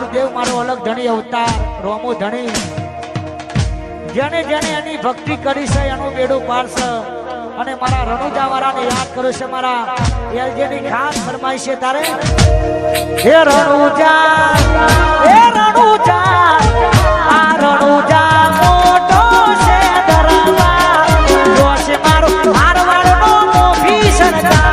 ગુરુદેવ મારો અલગ ધણી અવતાર રોમો ધણી જેને જેને એની ભક્તિ કરી છે એનું બેડું પાડશે અને મારા રણુજા વાળાને યાદ કર્યો છે મારા એલજેની ખાસ ફરમાઈશ છે તારે હે રણુજા આ રણુજા મોટો છે દરબાર જોશે મારો મારવાડનો મોભી સરકાર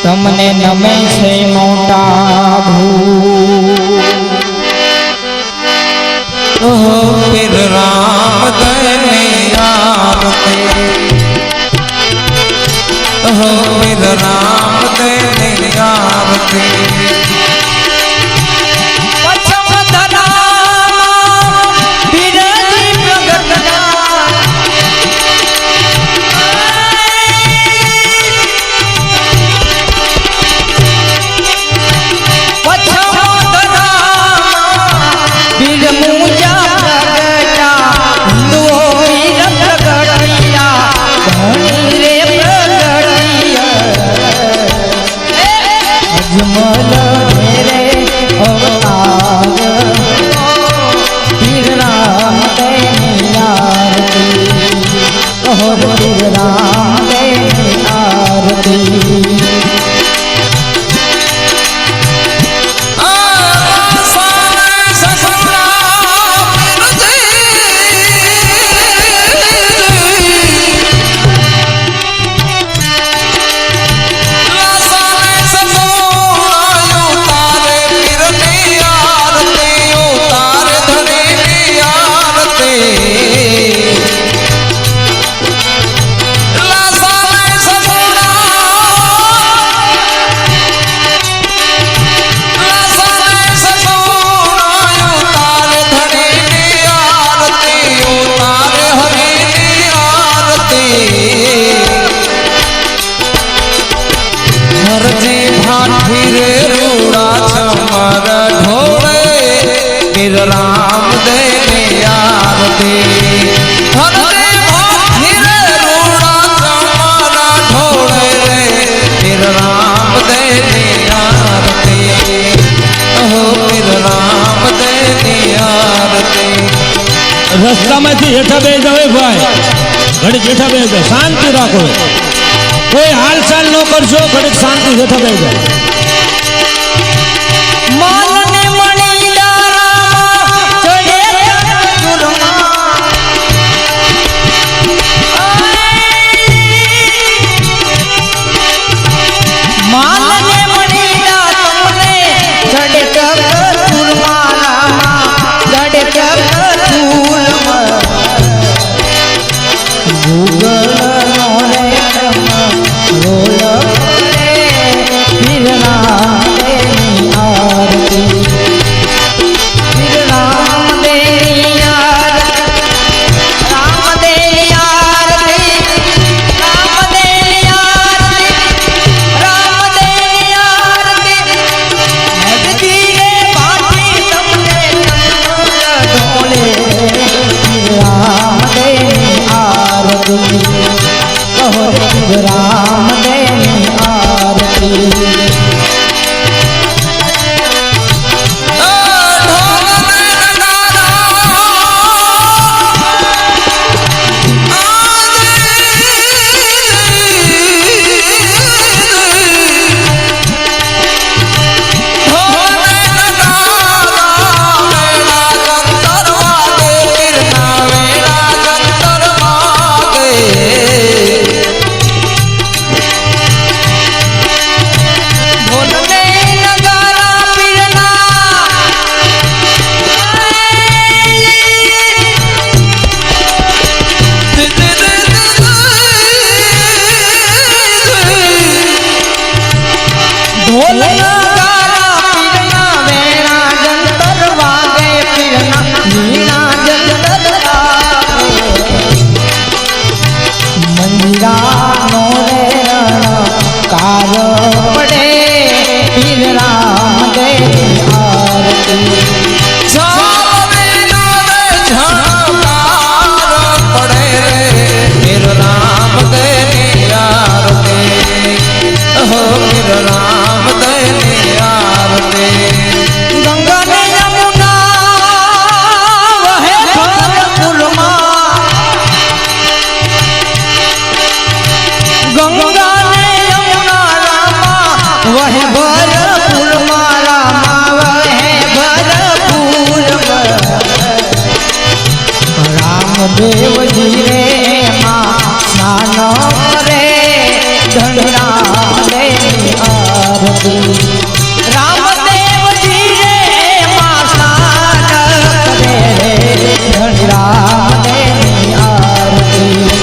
તમને નમે છે મોટા પીર રામ દયને આરતે પીર રામ દયને આરતે પછો आरती हरदे हीरे रूड़ा चमारा ढोले रे फिर राम देनी आरती हो फिर राम देनी आरती રસ્તામાંથી હેઠા બે જાવ ભાઈ ઘડીક હેઠા બે જાવ શાંતિ રાખો કોઈ હાલચાલ ન કરશો ઘડીક શાંતિ હેઠા બે જાવ મનને મણીદારામાં ચડે માનને મણીદા તમને ચડે કુરમારામાં ચડે કુલમાં ભૂગલ નો રે રોલ રે વિરણા આરતી રામ દેવી આરતી રામ દેવી આરતી રામ દેવી આરતી રામ દેવી આરતી હરજી રે પાટી તમને ઢોલે રામ દેવી આરતી કહો રામ દેવી આરતી દેવજી રે માં સ્નાન રે ધણરા દેવી આરતી રામદેવજી રે માં સ્નાન રે ધણરા દેવી આરતી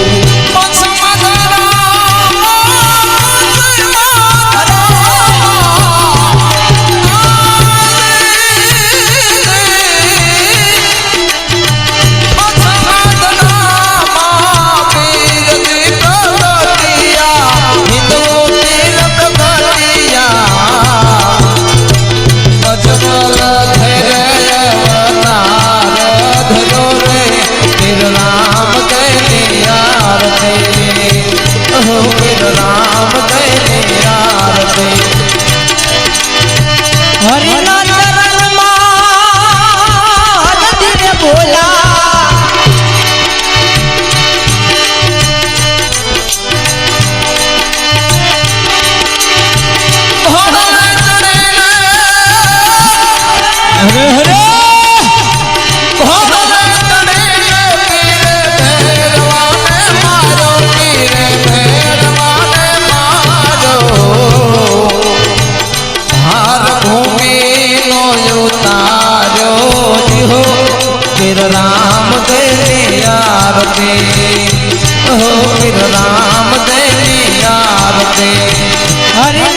राम देनी आरती हो फिर राम देनी आरती हरि